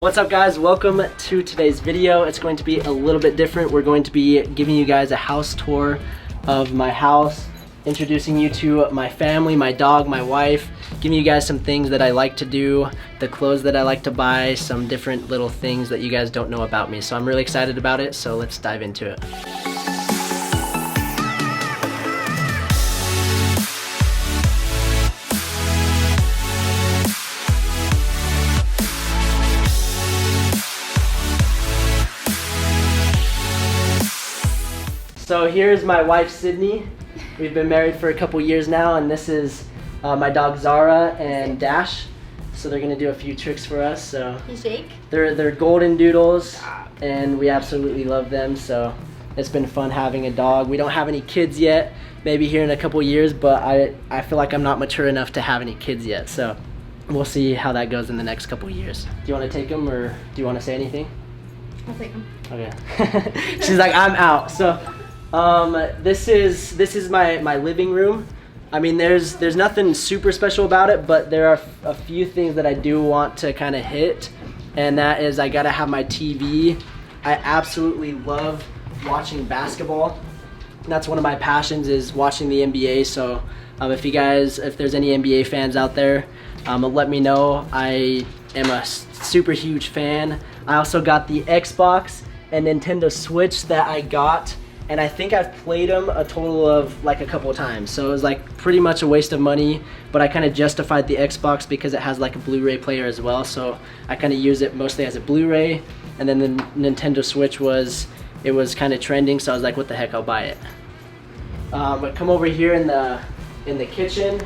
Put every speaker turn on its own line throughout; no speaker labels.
What's up guys, welcome to today's video. It's going to be a little bit different. We're going to be giving you guys a house tour of my house, introducing you to my family, my dog, my wife, giving you guys some things that I like to do, the clothes that I like to buy, some different little things that you guys don't know about me. So I'm really excited about it, so let's dive into it. So here's my wife, Sydney. We've been married for a couple years now, and this is my dog, Zara and Dash. So they're gonna do a few tricks for us. So
You shake?
They're golden doodles, and we absolutely love them. So it's been fun having a dog. We don't have any kids yet, maybe here in a couple years, but I feel like I'm not mature enough to have any kids yet. So we'll see how that goes in the next couple years. Do you wanna take them, or do you wanna say anything?
I'll take them.
Okay. She's like, I'm out. So this is my living room. I mean, there's nothing super special about it, but there are a few things that I do want to kind of hit, and that is I gotta have my TV. I absolutely love watching basketball. That's one of my passions, is watching the NBA. So if there's any NBA fans out there, let me know. I am a super huge fan. I also got the Xbox and Nintendo Switch that I got, and I think I've played them a total of like a couple of times. So it was like pretty much a waste of money, but I kind of justified the Xbox because it has like a Blu-ray player as well. So I kind of use it mostly as a Blu-ray, and then the Nintendo Switch was kind of trending, so I was like, what the heck, I'll buy it. But come over here in the kitchen.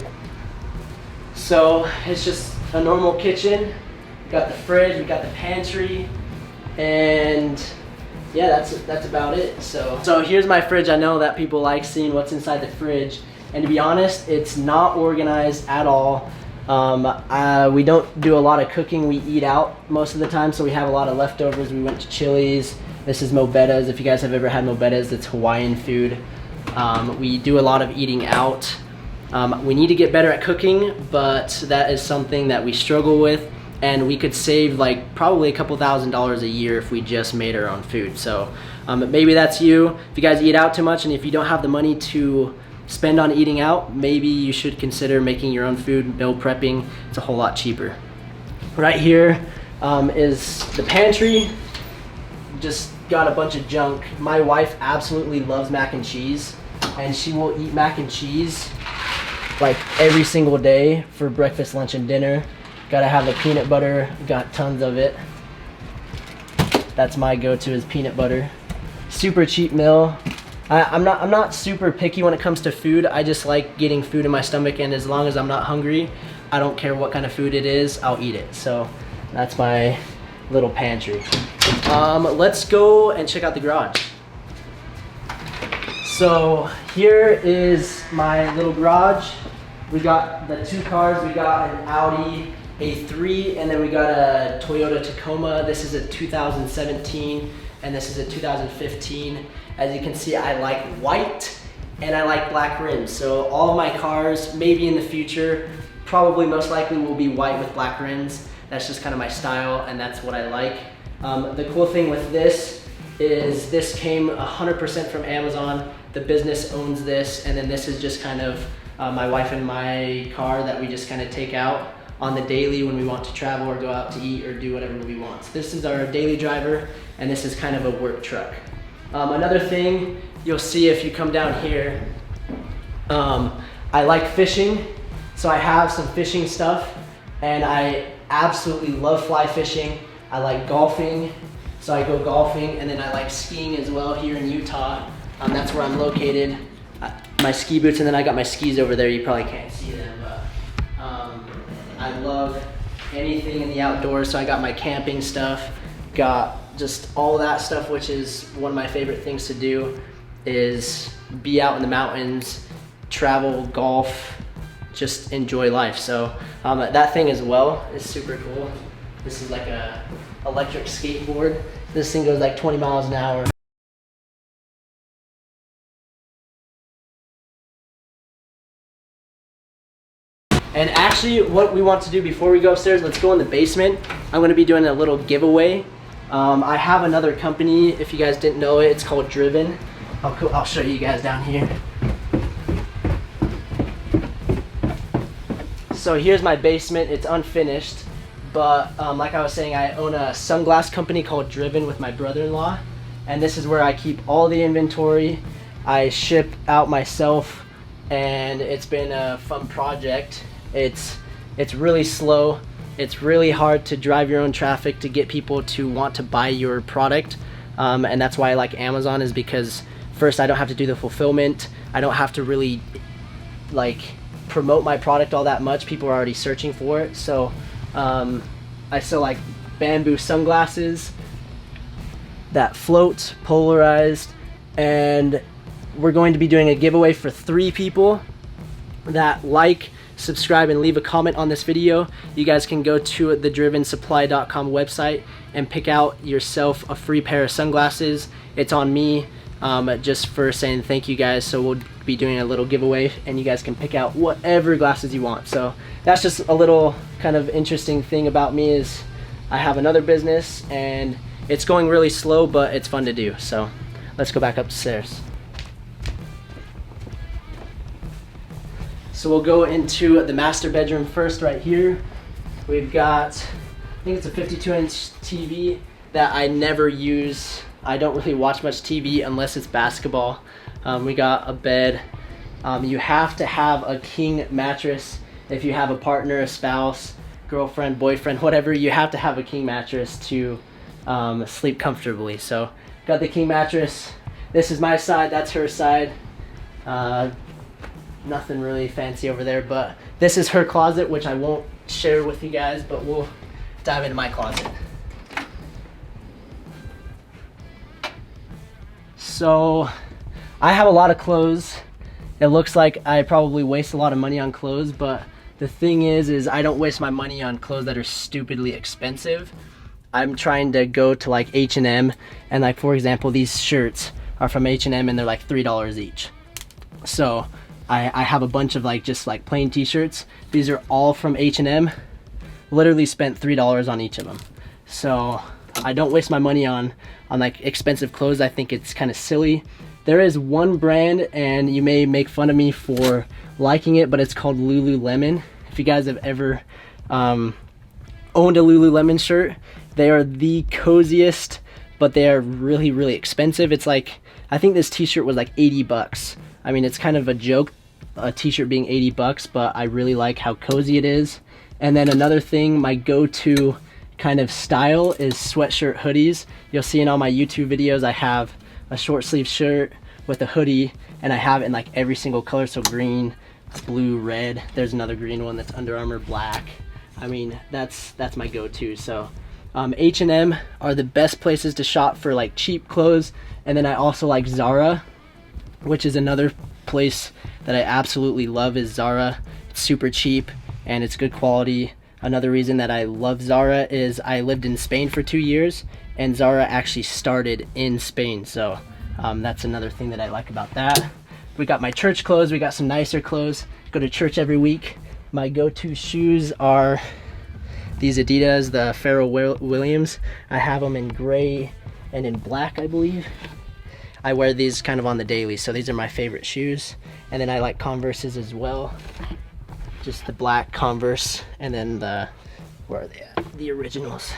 So it's just a normal kitchen. We got the fridge, we got the pantry, and yeah, that's about it. So here's my fridge. I know that people like seeing what's inside the fridge, and to be honest, it's not organized at all. We don't do a lot of cooking. We eat out most of the time, so we have a lot of leftovers. We went to Chili's. This is Mobetta's. If you guys have ever had Mobetta's, it's Hawaiian food. We do a lot of eating out. We need to get better at cooking, but that is something that we struggle with. And we could save like probably a couple $1,000s a year if we just made our own food. So maybe that's you. If you guys eat out too much, and if you don't have the money to spend on eating out, maybe you should consider making your own food, meal prepping. It's a whole lot cheaper. Right here is the pantry. Just got a bunch of junk. My wife absolutely loves mac and cheese, and she will eat mac and cheese like every single day for breakfast, lunch, and dinner. Gotta have the peanut butter, got tons of it. That's my go-to, is peanut butter. Super cheap meal. I'm not super picky when it comes to food. I just like getting food in my stomach, and as long as I'm not hungry, I don't care what kind of food it is, I'll eat it. So that's my little pantry. Let's go and check out the garage. So here is my little garage. We got the two cars. We got an Audi A3, and then we got a Toyota Tacoma. This is a 2017, and this is a 2015. As you can see, I like white and I like black rims. So all of my cars, maybe in the future, probably most likely will be white with black rims. That's just kind of my style, and that's what I like. The cool thing with this is this came 100% from Amazon. The business owns this, and then this is just kind of my wife and my car that we just kind of take out on the daily when we want to travel or go out to eat or do whatever we want. So this is our daily driver, and this is kind of a work truck. Another thing you'll see if you come down here, I like fishing, so I have some fishing stuff, and I absolutely love fly fishing. I like golfing, so I go golfing, and then I like skiing as well here in Utah. That's where I'm located. My ski boots, and then I got my skis over there. You probably can't see them, but I love anything in the outdoors. So I got my camping stuff, got just all that stuff, which is one of my favorite things to do, is be out in the mountains, travel, golf, just enjoy life. So that thing as well is super cool. This is like a electric skateboard. This thing goes like 20 miles an hour. And actually, what we want to do before we go upstairs, let's go in the basement. I'm going to be doing a little giveaway. I have another company, if you guys didn't know it, it's called Trevin. I'll show you guys down here. So here's my basement. It's unfinished, but like I was saying, I own a sunglass company called Trevin with my brother-in-law, and this is where I keep all the inventory. I ship out myself, and it's been a fun project. It's really slow. It's really hard to drive your own traffic to get people to want to buy your product, and that's why I like Amazon, is because first, I don't have to do the fulfillment. I don't have to really like promote my product all that much. People are already searching for it. So I sell like bamboo sunglasses that float, polarized, and we're going to be doing a giveaway for 3 people that like, subscribe, and leave a comment on this video. You guys can go to the drivensupply.com website and pick out yourself a free pair of sunglasses. It's on me, just for saying thank you guys. So we'll be doing a little giveaway, and you guys can pick out whatever glasses you want. So that's just a little kind of interesting thing about me, is I have another business and it's going really slow, but it's fun to do. So let's go back upstairs. So we'll go into the master bedroom first. Right here we've got, I think it's a 52-inch TV that I never use. I don't really watch much TV unless it's basketball. We got a bed. You have to have a king mattress. If you have a partner, a spouse, girlfriend, boyfriend, whatever, you have to have a king mattress to sleep comfortably. So got the king mattress. This is my side, that's her side. Nothing really fancy over there, but this is her closet, which I won't share with you guys, but we'll dive into my closet. So I have a lot of clothes. It looks like I probably waste a lot of money on clothes, but the thing is I don't waste my money on clothes that are stupidly expensive. I'm trying to go to like H&M, and like, for example, these shirts are from H&M and they're like $3 each. So I have a bunch of like just like plain t-shirts. These are all from H&M. Literally spent $3 on each of them. So I don't waste my money on like expensive clothes. I think it's kind of silly. There is one brand, and you may make fun of me for liking it, but it's called Lululemon. If you guys have ever owned a Lululemon shirt, they are the coziest, but they are really, really expensive. It's like, I think this t-shirt was like 80 bucks. I mean, it's kind of a joke, a t-shirt being 80 bucks, but I really like how cozy it is. And then another thing, my go-to kind of style is sweatshirt hoodies. You'll see in all my YouTube videos, I have a short sleeve shirt with a hoodie, and I have it in like every single color. So green, blue, red. There's another green one that's Under Armour black. I mean, that's my go-to. So H&M are the best places to shop for like cheap clothes. And then I also like Zara, which is another place that I absolutely love, is Zara. It's super cheap and it's good quality. Another reason that I love Zara is I lived in Spain for 2 years, and Zara actually started in Spain. So that's another thing that I like about that. We got my church clothes. We got some nicer clothes. Go to church every week. My go-to shoes are these Adidas, the Pharrell Williams. I have them in gray and in black, I believe. I wear these kind of on the daily, so these are my favorite shoes. And then I like Converses as well. Just the black Converse, and then where are they at? The originals.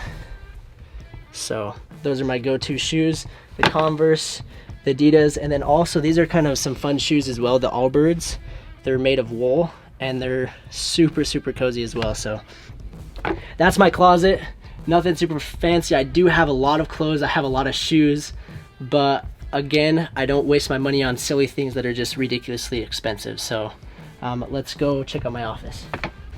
So those are my go-to shoes, the Converse, the Adidas, and then also these are kind of some fun shoes as well, the Allbirds. They're made of wool, and they're super, super cozy as well. So that's my closet. Nothing super fancy. I do have a lot of clothes. I have a lot of shoes, but again, I don't waste my money on silly things that are just ridiculously expensive. So let's go check out my office.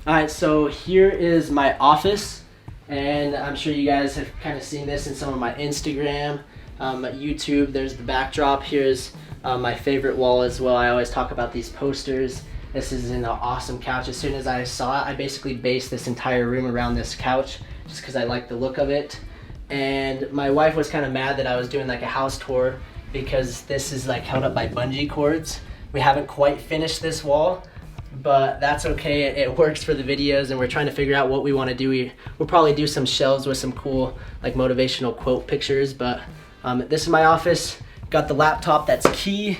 All right, so here is my office, and I'm sure you guys have kind of seen this in some of my Instagram, YouTube. There's the backdrop. Here's my favorite wall as well. I always talk about these posters. This is an awesome couch. As soon as I saw it, I basically based this entire room around this couch just because I like the look of it. And my wife was kind of mad that I was doing like a house tour because this is like held up by bungee cords. We haven't quite finished this wall, but that's okay. It works for the videos, and we're trying to figure out what we want to do. We'll probably do some shelves with some cool like motivational quote pictures, but this is my office. Got the laptop that's key,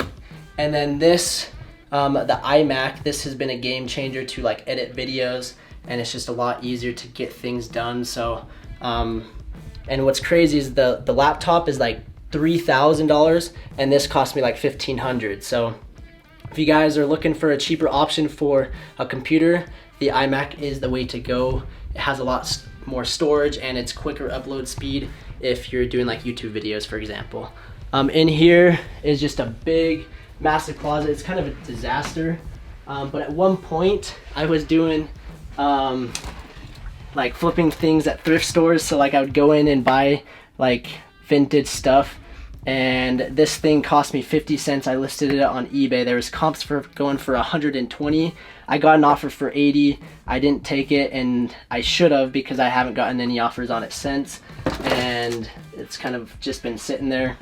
and then this, the iMac, this has been a game changer to like edit videos, and it's just a lot easier to get things done. So, and what's crazy is the laptop is like $3,000, and this cost me like $1,500. So if you guys are looking for a cheaper option for a computer, the iMac is the way to go. It has a lot more storage, and it's quicker upload speed if you're doing like YouTube videos, for example. In here is just a big, massive closet. It's kind of a disaster, but at one point I was doing like flipping things at thrift stores. So like I would go in and buy like vintage stuff, and this thing cost me 50 cents. I listed it on eBay. There was comps for going for 120. I got an offer for 80. I didn't take it, and I should have, because I haven't gotten any offers on it since, and it's kind of just been sitting there.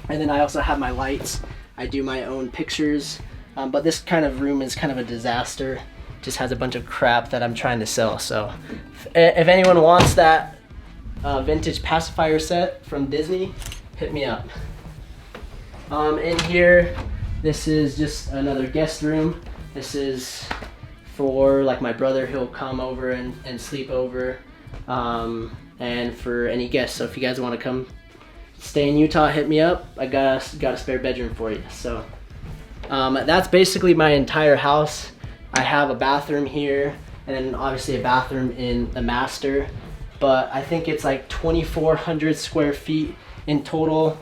And then I also have my lights. I do my own pictures, but this kind of room is kind of a disaster. Just has a bunch of crap that I'm trying to sell. So if anyone wants that vintage pacifier set from Disney, hit me up. In here, this is just another guest room. This is for like my brother. He'll come over and sleep over, and for any guests. So if you guys want to come stay in Utah, hit me up. I got a spare bedroom for you. So that's basically my entire house. I have a bathroom here, and then obviously a bathroom in the master, but I think it's like 2,400 square feet in total.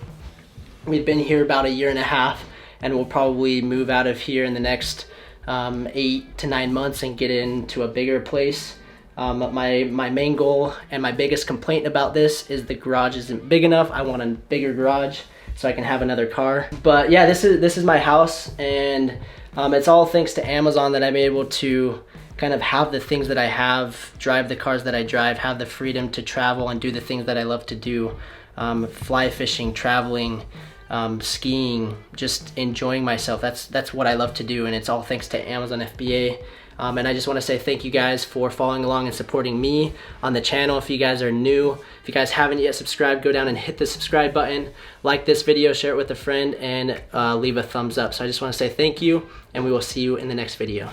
We've been here about a year and a half, and we'll probably move out of here in the next 8 to 9 months and get into a bigger place. My main goal and my biggest complaint about this is the garage isn't big enough. I want a bigger garage so I can have another car. But yeah, this is my house, and it's all thanks to Amazon that I'm able to kind of have the things that I have, drive the cars that I drive, have the freedom to travel and do the things that I love to do. Fly fishing, traveling, skiing, just enjoying myself. That's what I love to do, and it's all thanks to Amazon FBA. And I just want to say thank you guys for following along and supporting me on the channel. If you guys are new, if you guys haven't yet subscribed, go down and hit the subscribe button, like this video, share it with a friend, and leave a thumbs up. So I just want to say thank you, and we will see you in the next video.